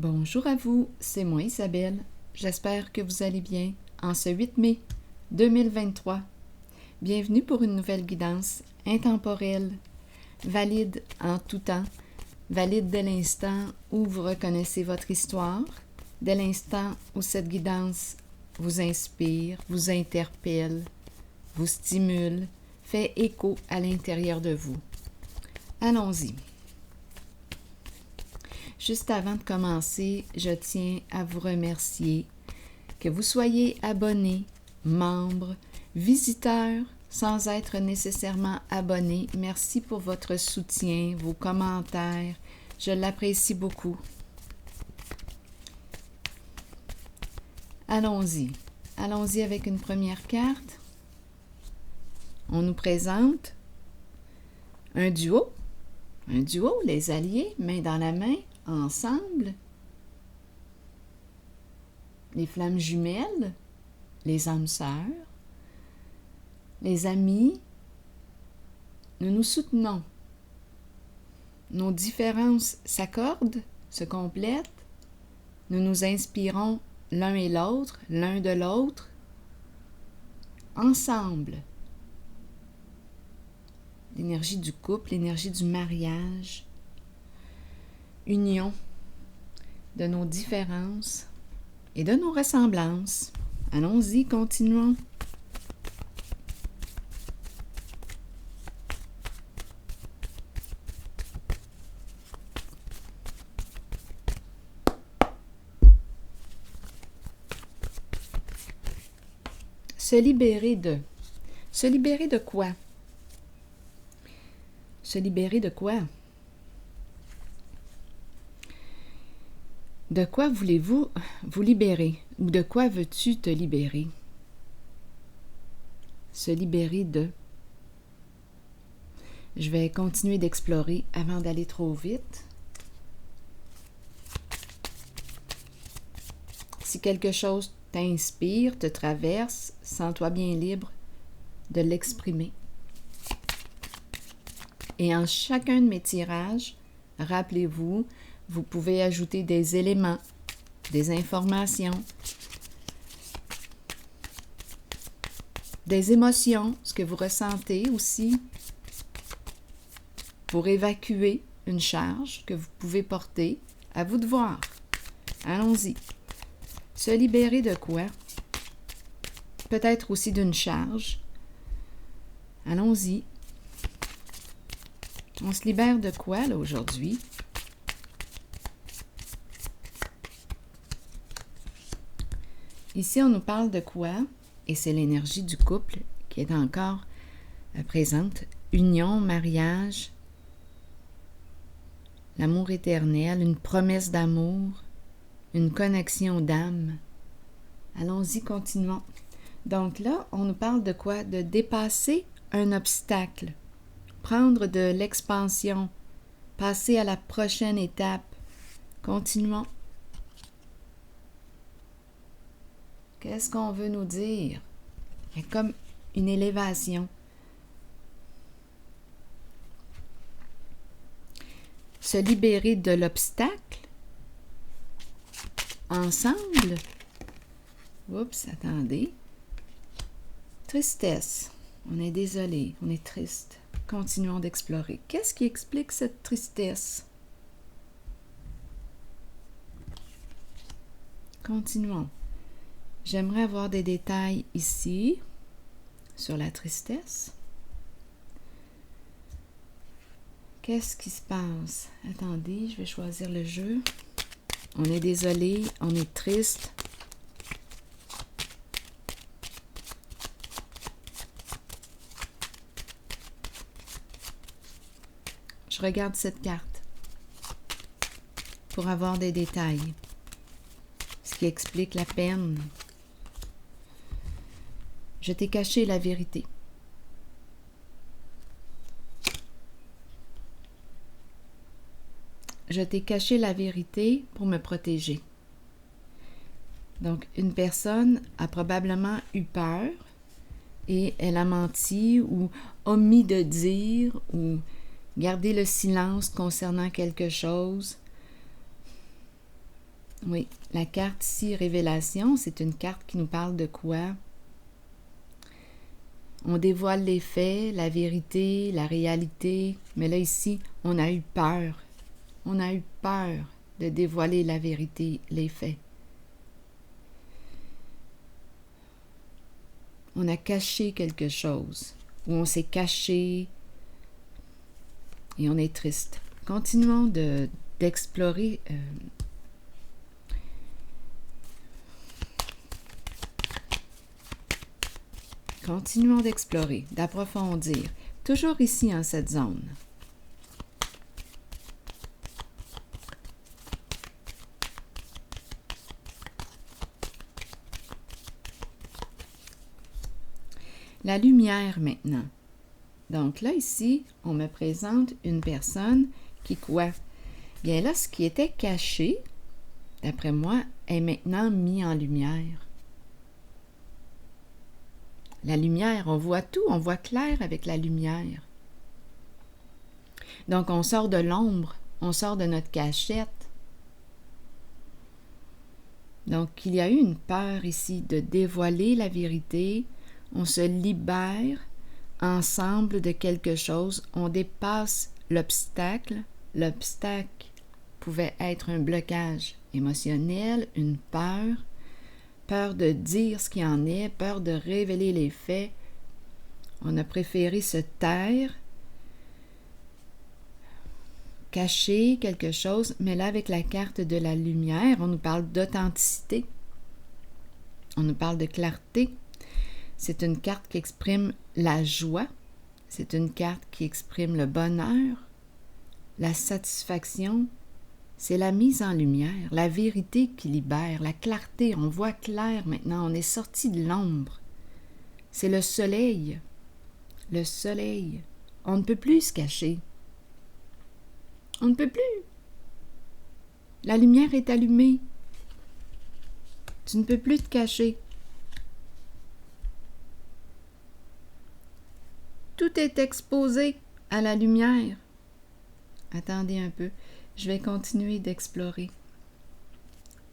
Bonjour à vous, c'est moi Isabelle. J'espère que vous allez bien en ce 8 mai 2023. Bienvenue pour une nouvelle guidance intemporelle, valide en tout temps, valide dès l'instant où vous reconnaissez votre histoire, dès l'instant où cette guidance vous inspire, vous interpelle, vous stimule, fait écho à l'intérieur de vous. Allons-y. Juste avant de commencer, je tiens à vous remercier, que vous soyez abonné, membre, visiteur, sans être nécessairement abonné. Merci pour votre soutien, vos commentaires. Je l'apprécie beaucoup. Allons-y. Allons-y avec une première carte. On nous présente un duo. Un duo, les alliés, main dans la main, ensemble. Les flammes jumelles, les âmes sœurs, les amis. Nous nous soutenons. Nos différences s'accordent, se complètent. Nous nous inspirons l'un et l'autre, l'un de l'autre, ensemble. L'énergie du couple, l'énergie du mariage, union de nos différences et de nos ressemblances. Allons-y, continuons. Se libérer de. Se libérer de quoi? Se libérer de quoi? De quoi voulez-vous vous libérer? Ou de quoi veux-tu te libérer? Se libérer de. Je vais continuer d'explorer avant d'aller trop vite. Si quelque chose t'inspire, te traverse, sens-toi bien libre de l'exprimer. Et en chacun de mes tirages, rappelez-vous, vous pouvez ajouter des éléments, des informations, des émotions, ce que vous ressentez aussi, pour évacuer une charge que vous pouvez porter. À vous de voir. Allons-y. Se libérer de quoi? Peut-être aussi d'une charge. Allons-y. On se libère de quoi, là, aujourd'hui? Ici, on nous parle de quoi? Et c'est l'énergie du couple qui est encore présente. Union, mariage, l'amour éternel, une promesse d'amour, une connexion d'âme. Allons-y, continuons. Donc là, on nous parle de quoi? De dépasser un obstacle, prendre de l'expansion, passer à la prochaine étape. Continuons. Qu'est-ce qu'on veut nous dire? Il y a comme une élévation. Se libérer de l'obstacle ensemble. Oups, attendez. Tristesse. On est désolé, on est triste. Continuons d'explorer. Qu'est-ce qui explique cette tristesse? Continuons. J'aimerais avoir des détails ici sur la tristesse. Qu'est-ce qui se passe? Attendez, je vais choisir le jeu. On est désolé, on est triste. Je regarde cette carte pour avoir des détails. Ce qui explique la peine. Je t'ai caché la vérité. Je t'ai caché la vérité pour me protéger. Donc, une personne a probablement eu peur et elle a menti ou omis de dire ou gardé le silence concernant quelque chose Oui, la carte ici, Révélation, c'est une carte qui nous parle de quoi? On dévoile les faits, la vérité, la réalité, mais là ici, on a eu peur. On a eu peur de dévoiler la vérité, les faits. On a caché quelque chose, ou on s'est caché et on est triste. Continuons d'explorer continuons d'explorer, d'approfondir, toujours ici en cette zone. La lumière maintenant. Donc là, ici, on me présente une personne qui quoi? Bien là, ce qui était caché, d'après moi, est maintenant mis en lumière. La lumière, on voit tout, on voit clair avec la lumière. Donc, on sort de l'ombre, on sort de notre cachette. Donc, il y a eu une peur ici de dévoiler la vérité. On se libère ensemble de quelque chose. On dépasse l'obstacle. L'obstacle pouvait être un blocage émotionnel, une peur, peur de dire ce qu'il en est, peur de révéler les faits. On a préféré se taire, cacher quelque chose, mais là, avec la carte de la lumière, on nous parle d'authenticité, on nous parle de clarté. C'est une carte qui exprime la joie, c'est une carte qui exprime le bonheur, la satisfaction. C'est la mise en lumière, la vérité qui libère, la clarté. On voit clair maintenant, on est sorti de l'ombre. C'est le soleil. Le soleil. On ne peut plus se cacher. On ne peut plus. La lumière est allumée. Tu ne peux plus te cacher. Tout est exposé à la lumière. Attendez un peu. Je vais continuer d'explorer.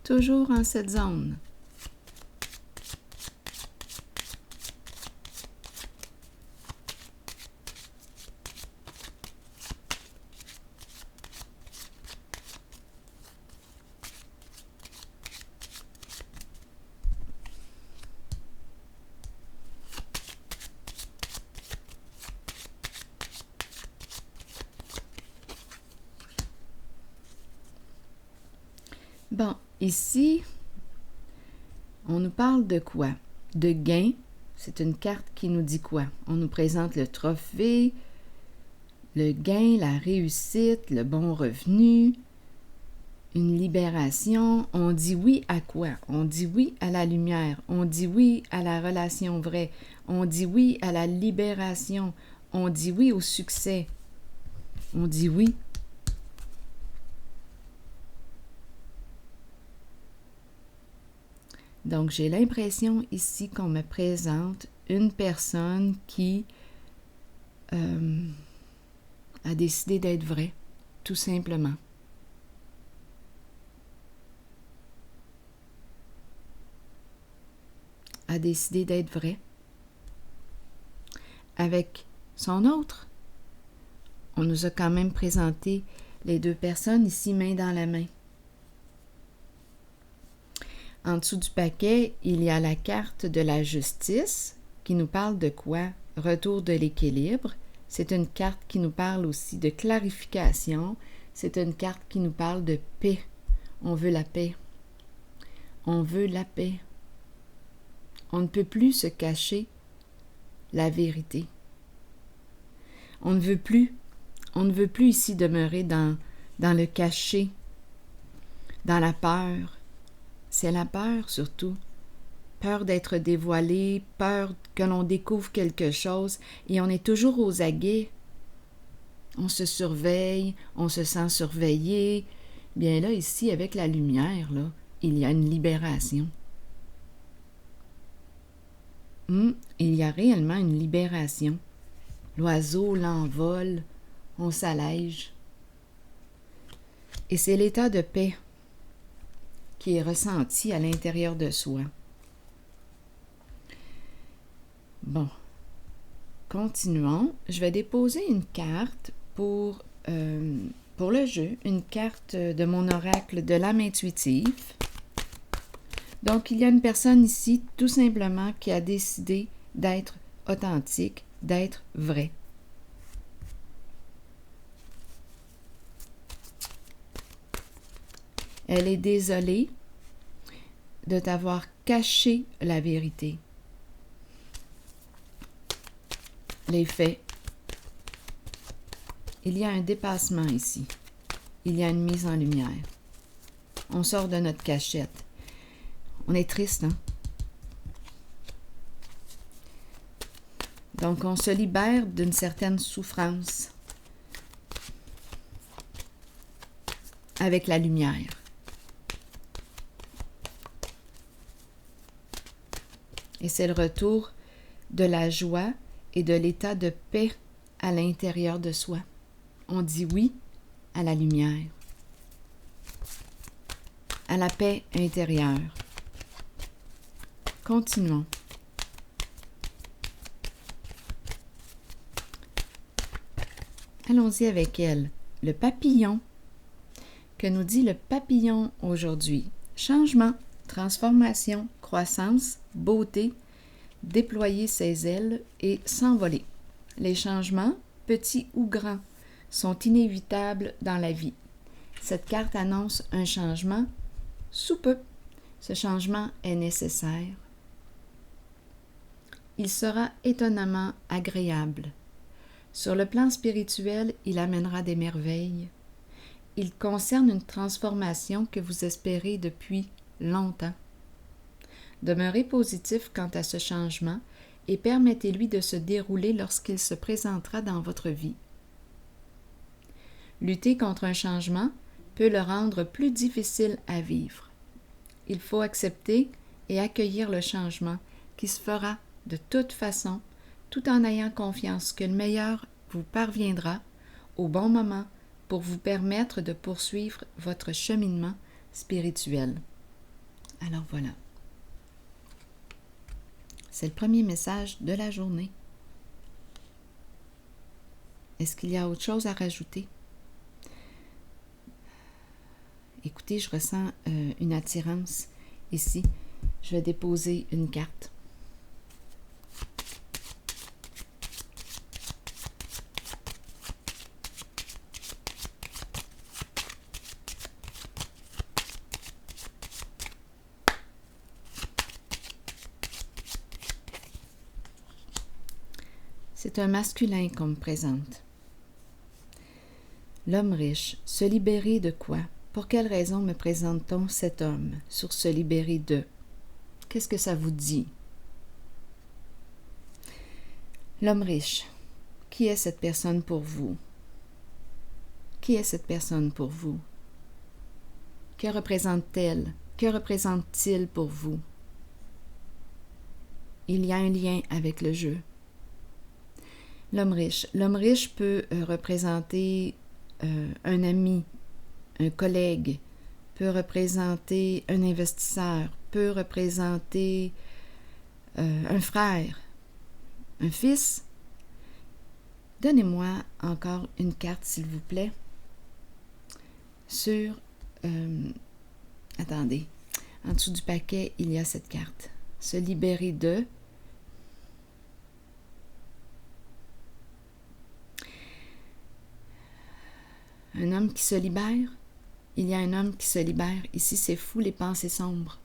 Toujours en cette zone. Bon, ici, on nous parle de quoi? De gain. C'est une carte qui nous dit quoi? On nous présente le trophée, le gain, la réussite, le bon revenu, une libération. On dit oui à quoi? On dit oui à la lumière. On dit oui à la relation vraie. On dit oui à la libération. On dit oui au succès. On dit oui. Donc, j'ai l'impression ici qu'on me présente une personne qui a décidé d'être vraie, tout simplement. A décidé d'être vraie. Avec son autre. On nous a quand même présenté les deux personnes ici, main dans la main. En dessous du paquet, il y a la carte de la justice qui nous parle de quoi? Retour de l'équilibre. C'est une carte qui nous parle aussi de clarification. C'est une carte qui nous parle de paix. On veut la paix. On veut la paix. On ne peut plus se cacher la vérité. On ne veut plus ici demeurer dans le caché, dans la peur. C'est la peur surtout. Peur d'être dévoilé, peur que l'on découvre quelque chose et on est toujours aux aguets. On se surveille, on se sent surveillé. Bien là, ici, avec la lumière, là, il y a une libération. Il y a réellement une libération. L'oiseau l'envole, on s'allège. Et c'est l'état de paix. qui est ressenti à l'intérieur de soi. Bon, continuons. Je vais déposer une carte pour le jeu, une carte de mon oracle de l'âme intuitive. Donc, il y a une personne ici, tout simplement, qui a décidé d'être authentique, d'être vrai. Elle est désolée de t'avoir caché la vérité. Les faits. Il y a un dépassement ici. Il y a une mise en lumière. On sort de notre cachette. On est triste, hein? Donc, on se libère d'une certaine souffrance avec la lumière. Et c'est le retour de la joie et de l'état de paix à l'intérieur de soi. On dit oui à la lumière, à la paix intérieure. Continuons. Allons-y avec elle. Le papillon. Que nous dit le papillon aujourd'hui? Changement, transformation, croissance, beauté, déployer ses ailes et s'envoler. Les changements, petits ou grands, sont inévitables dans la vie. Cette carte annonce un changement sous peu. Ce changement est nécessaire. Il sera étonnamment agréable. Sur le plan spirituel, il amènera des merveilles. Il concerne une transformation que vous espérez depuis longtemps. Demeurez positif quant à ce changement et permettez-lui de se dérouler lorsqu'il se présentera dans votre vie. Lutter contre un changement peut le rendre plus difficile à vivre. Il faut accepter et accueillir le changement qui se fera de toute façon, tout en ayant confiance que le meilleur vous parviendra au bon moment pour vous permettre de poursuivre votre cheminement spirituel. Alors voilà. C'est le premier message de la journée. Est-ce qu'il y a autre chose à rajouter? Écoutez, je ressens une attirance ici. Je vais déposer une carte. C'est un masculin qu'on me présente. L'homme riche, se libérer de quoi? Pour quelle raison me présente-t-on cet homme sur se libérer de? Qu'est-ce que ça vous dit? L'homme riche, qui est cette personne pour vous? Qui est cette personne pour vous? Que représente-t-elle? Que représente-t-il pour vous? Il y a un lien avec le jeu. L'homme riche peut représenter un ami, un collègue, peut représenter un investisseur, peut représenter un frère, un fils. Donnez-moi encore une carte, s'il vous plaît, sur... attendez, en dessous du paquet, il y a cette carte. Se libérer de... Un homme qui se libère. Il y a un homme qui se libère. Ici, c'est fou, les pensées sombres,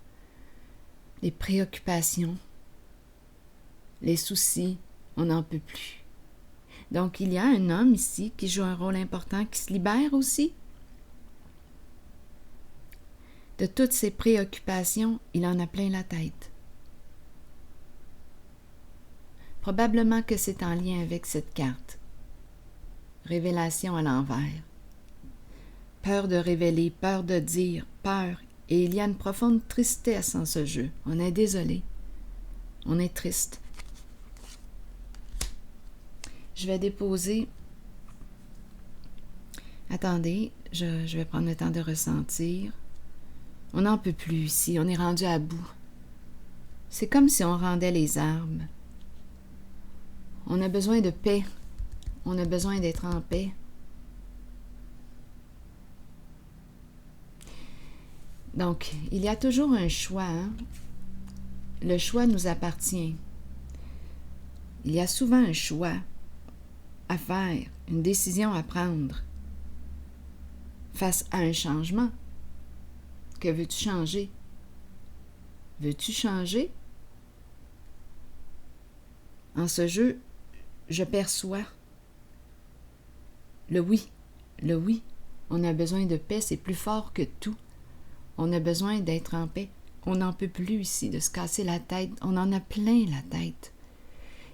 les préoccupations, les soucis, on n'en peut plus. Donc, il y a un homme ici qui joue un rôle important, qui se libère aussi de toutes ses préoccupations. Il en a plein la tête. Probablement que c'est en lien avec cette carte. Révélation à l'envers. Peur de révéler, peur de dire, peur. Et il y a une profonde tristesse en ce jeu. On est désolé. On est triste. Je vais déposer... Attendez, je vais prendre le temps de ressentir. On n'en peut plus ici, on est rendu à bout. C'est comme si on rendait les armes. On a besoin de paix. On a besoin d'être en paix. Donc, il y a toujours un choix. Hein? Le choix nous appartient. Il y a souvent un choix à faire, une décision à prendre face à un changement. Que veux-tu changer? Veux-tu changer? En ce jeu, je perçois le oui. Le oui. On a besoin de paix, c'est plus fort que tout. On a besoin d'être en paix. On n'en peut plus ici de se casser la tête. On en a plein la tête.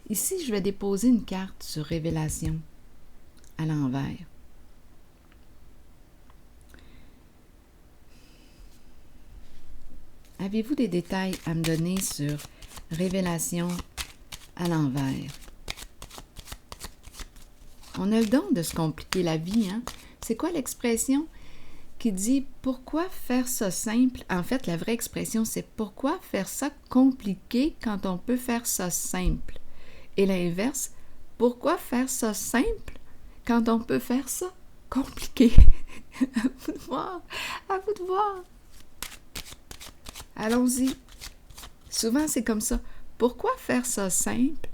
Ici, je vais déposer une carte sur Révélation à l'envers. Avez-vous des détails à me donner sur Révélation à l'envers? On a le don de se compliquer la vie, hein? C'est quoi l'expression qui dit « Pourquoi faire ça simple ?» En fait, la vraie expression, c'est « Pourquoi faire ça compliqué quand on peut faire ça simple ?» Et l'inverse, « Pourquoi faire ça simple quand on peut faire ça compliqué? » À vous de voir, à vous de voir. Allons-y. Souvent, c'est comme ça. Pourquoi faire ça simple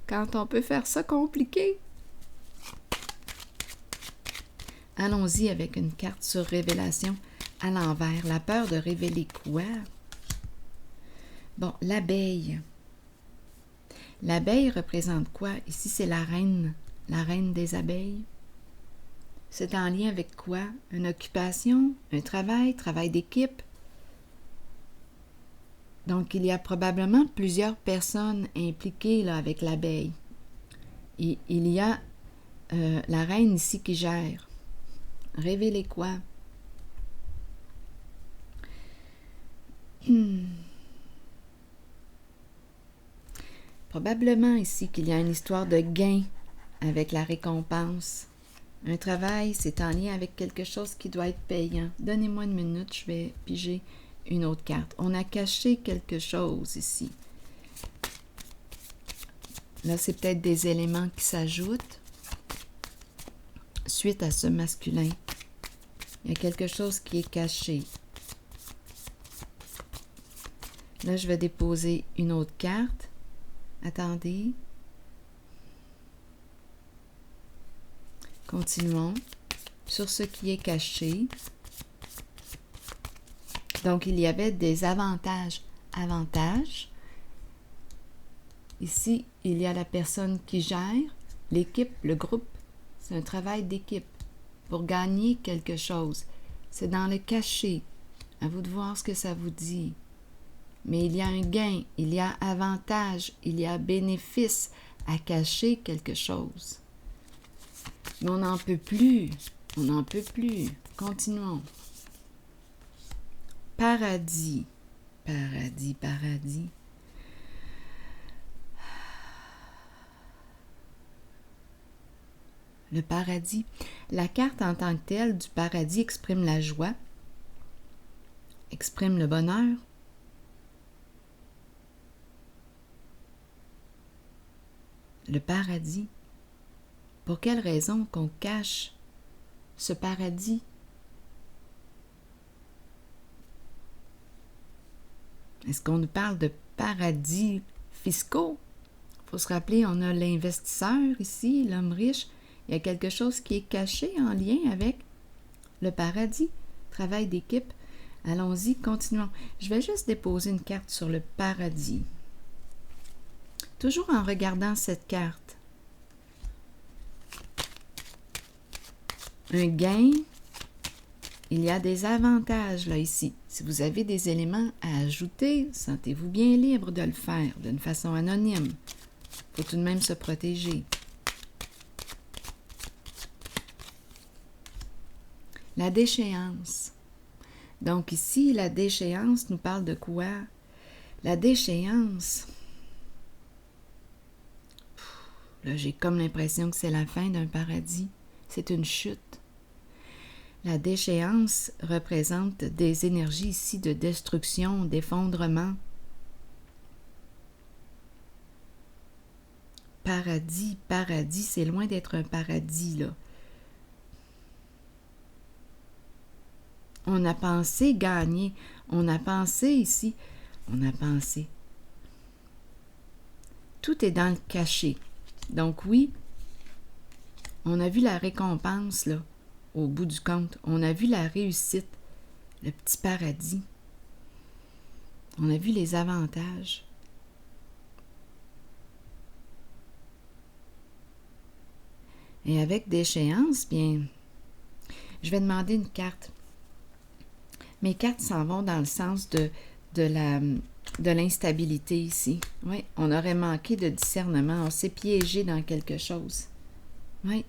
quand on peut faire ça compliqué? Allons-y avec une carte sur Révélation à l'envers. La peur de révéler quoi? Bon, l'abeille. L'abeille représente quoi? Ici, c'est la reine des abeilles. C'est en lien avec quoi? Une occupation, un travail d'équipe. Donc, il y a probablement plusieurs personnes impliquées là, avec l'abeille. Et il y a la reine ici qui gère. Révéler quoi? Probablement ici qu'il y a une histoire de gain avec la récompense. Un travail, c'est en lien avec quelque chose qui doit être payant. Donnez-moi une minute, je vais piger une autre carte. On a caché quelque chose ici. Là, c'est peut-être des éléments qui s'ajoutent suite à ce masculin. Il y a quelque chose qui est caché. Là, je vais déposer une autre carte. Attendez. Continuons sur ce qui est caché. Donc, il y avait des avantages. Avantages. Ici, il y a la personne qui gère, l'équipe, le groupe. C'est un travail d'équipe pour gagner quelque chose. C'est dans le caché. À vous de voir ce que ça vous dit. Mais il y a un gain, il y a avantage, il y a bénéfice à cacher quelque chose. Mais on n'en peut plus. On n'en peut plus. Continuons. Paradis. Paradis, paradis. Le paradis. La carte en tant que telle du paradis exprime la joie, exprime le bonheur. Le paradis. Pour quelle raison qu'on cache ce paradis? Est-ce qu'on nous parle de paradis fiscaux? Il faut se rappeler, on a l'investisseur ici, l'homme riche. Il y a quelque chose qui est caché en lien avec le paradis, travail d'équipe. Allons-y, continuons. Je vais juste déposer une carte sur le paradis. Toujours en regardant cette carte. Un gain, il y a des avantages là ici. Si vous avez des éléments à ajouter, sentez-vous bien libre de le faire d'une façon anonyme. Il faut tout de même se protéger. La déchéance. Donc ici, la déchéance nous parle de quoi? La déchéance. Là, j'ai comme l'impression que c'est la fin d'un paradis. C'est une chute. La déchéance représente des énergies ici de destruction, d'effondrement. Paradis, paradis, c'est loin d'être un paradis, là. On a pensé gagner, on a pensé ici, on a pensé. Tout est dans le cachet. Donc oui, on a vu la récompense, là, au bout du compte. On a vu la réussite, le petit paradis. On a vu les avantages. Et avec déchéance, bien, je vais demander une carte. Mes cartes s'en vont dans le sens de l'instabilité ici. Oui, on aurait manqué de discernement. On s'est piégé dans quelque chose. Oui.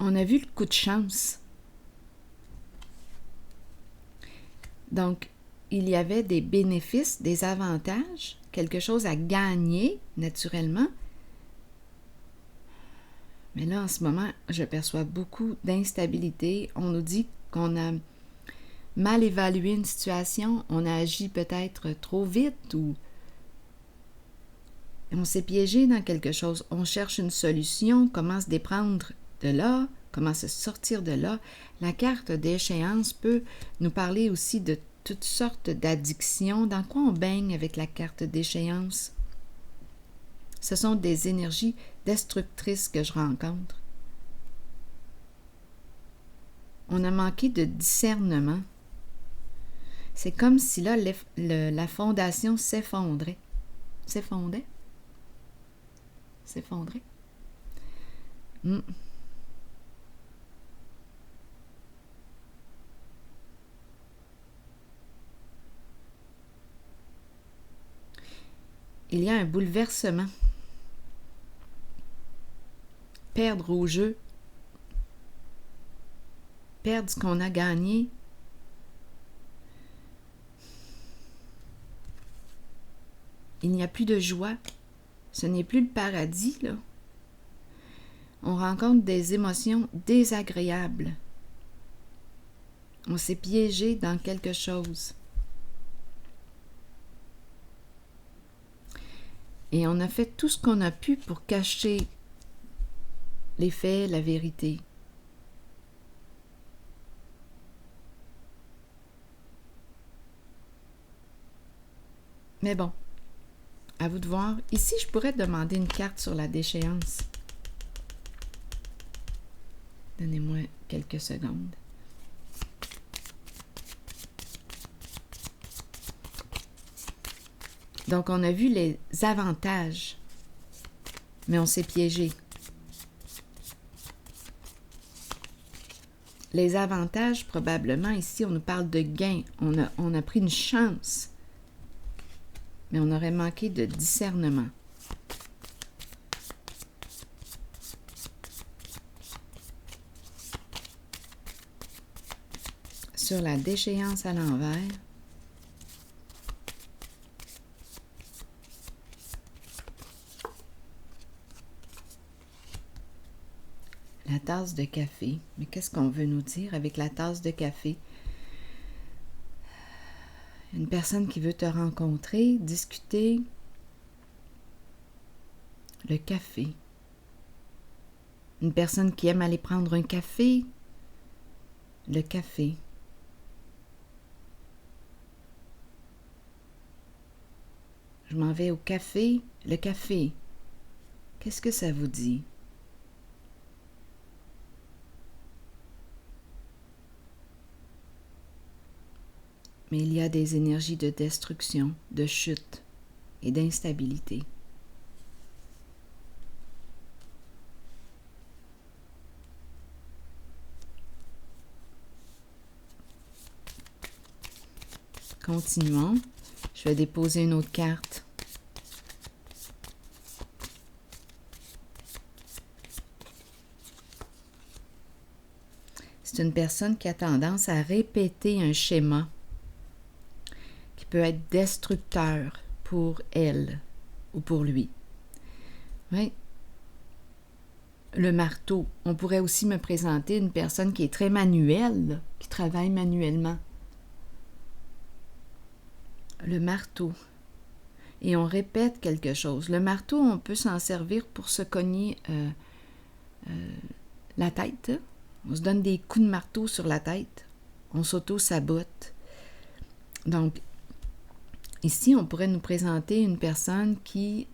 On a vu le coup de chance. Donc, il y avait des bénéfices, des avantages, quelque chose à gagner, naturellement. Mais là, en ce moment, je perçois beaucoup d'instabilité. On nous dit qu'on a mal évalué une situation, on a agi peut-être trop vite ou on s'est piégé dans quelque chose. On cherche une solution, comment se déprendre de là, comment se sortir de là. La carte d'échéance peut nous parler aussi de toutes sortes d'addictions. Dans quoi on baigne avec la carte d'échéance? Ce sont des énergies destructrices que je rencontre. On a manqué de discernement. C'est comme si là, la fondation s'effondrait. S'effondrait? S'effondrait? Il y a un bouleversement. Perdre au jeu. Perdre ce qu'on a gagné. Il n'y a plus de joie. Ce n'est plus le paradis, là. On rencontre des émotions désagréables. On s'est piégé dans quelque chose. Et on a fait tout ce qu'on a pu pour cacher les faits, la vérité. Mais bon, à vous de voir. Ici, je pourrais demander une carte sur la déchéance. Donnez-moi quelques secondes. Donc, on a vu les avantages, mais on s'est piégé. Les avantages, probablement, ici, on nous parle de gain. On a pris une chance, mais on aurait manqué de discernement. Sur la déchéance à l'envers, la tasse de café. Mais qu'est-ce qu'on veut nous dire avec la tasse de café? Une personne qui veut te rencontrer, discuter. Le café. Une personne qui aime aller prendre un café. Le café. Je m'en vais au café. Le café. Qu'est-ce que ça vous dit? Mais il y a des énergies de destruction, de chute et d'instabilité. Continuons. Je vais déposer une autre carte. C'est une personne qui a tendance à répéter un schéma qui peut être destructeur pour elle ou pour lui. Oui. le marteau. On pourrait aussi me présenter une personne qui est très manuelle, là, qui travaille manuellement. Le marteau. Et on répète quelque chose. Le marteau, on peut s'en servir pour se cogner la tête. On se donne des coups de marteau sur la tête. On s'auto-sabote. Donc, ici, on pourrait nous présenter une personne qui,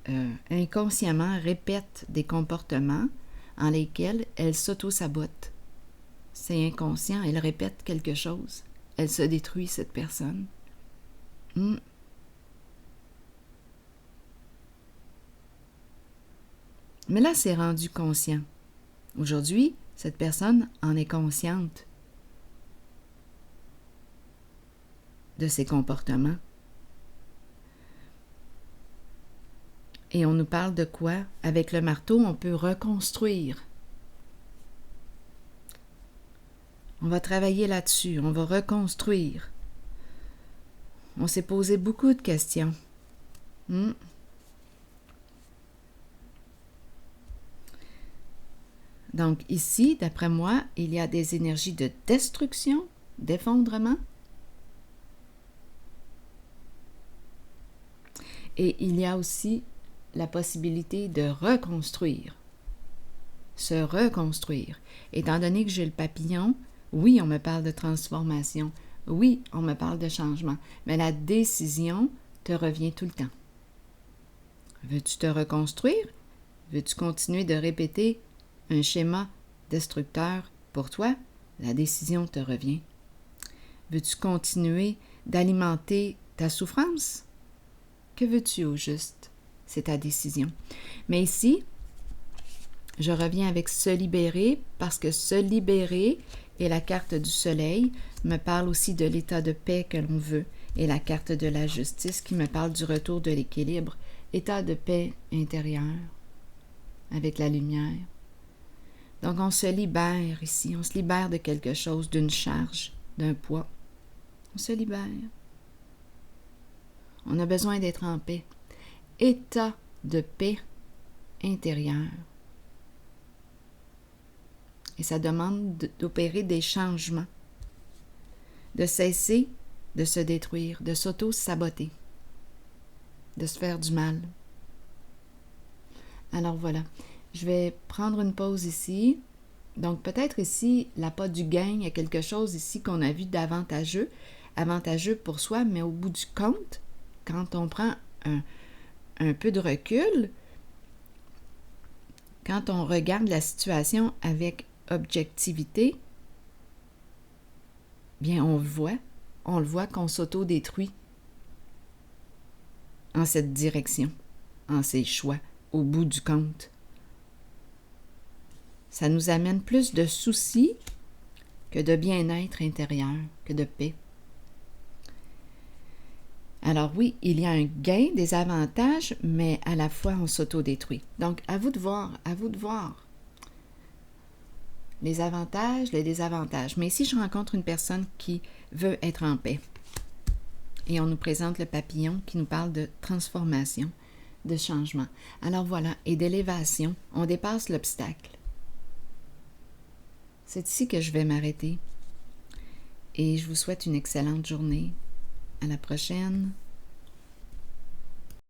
inconsciemment, répète des comportements en lesquels elle s'auto-sabote. C'est inconscient, elle répète quelque chose. Elle se détruit, cette personne. Mais là, c'est rendu conscient. Aujourd'hui, cette personne en est consciente de ses comportements. Et on nous parle de quoi? Avec le marteau, on peut reconstruire. On va travailler là-dessus, on va reconstruire. On s'est posé beaucoup de questions. Donc ici, d'après moi, il y a des énergies de destruction, d'effondrement. Et il y a aussi la possibilité de reconstruire. Se reconstruire. Étant donné que j'ai le papillon, oui, on me parle de transformation. Oui, on me parle de changement. Mais la décision te revient tout le temps. Veux-tu te reconstruire? Veux-tu continuer de répéter un schéma destructeur pour toi? La décision te revient. Veux-tu continuer d'alimenter ta souffrance? Que veux-tu au juste? C'est ta décision. Mais ici, je reviens avec se libérer parce que se libérer et la carte du soleil me parle aussi de l'état de paix que l'on veut et la carte de la justice qui me parle du retour de l'équilibre, état de paix intérieur avec la lumière. Donc on se libère ici, on se libère de quelque chose, d'une charge, d'un poids. On se libère. On a besoin d'être en paix. État de paix intérieure. Et ça demande d'opérer des changements, de cesser de se détruire, de s'auto-saboter, de se faire du mal. Alors voilà, je vais prendre une pause ici. Donc peut-être ici, l'appât du gain, il y a quelque chose ici qu'on a vu d'avantageux, avantageux pour soi, mais au bout du compte, quand on prend un peu de recul, quand on regarde la situation avec objectivité, bien on le voit qu'on s'auto-détruit en cette direction, en ses choix, au bout du compte. Ça nous amène plus de soucis que de bien-être intérieur, que de paix. Alors oui, il y a un gain, des avantages, mais à la fois on s'auto-détruit. Donc à vous de voir les avantages, les désavantages. Mais ici, je rencontre une personne qui veut être en paix. Et on nous présente le papillon qui nous parle de transformation, de changement. Alors voilà, et d'élévation, on dépasse l'obstacle. C'est ici que je vais m'arrêter. Et je vous souhaite une excellente journée. À la prochaine.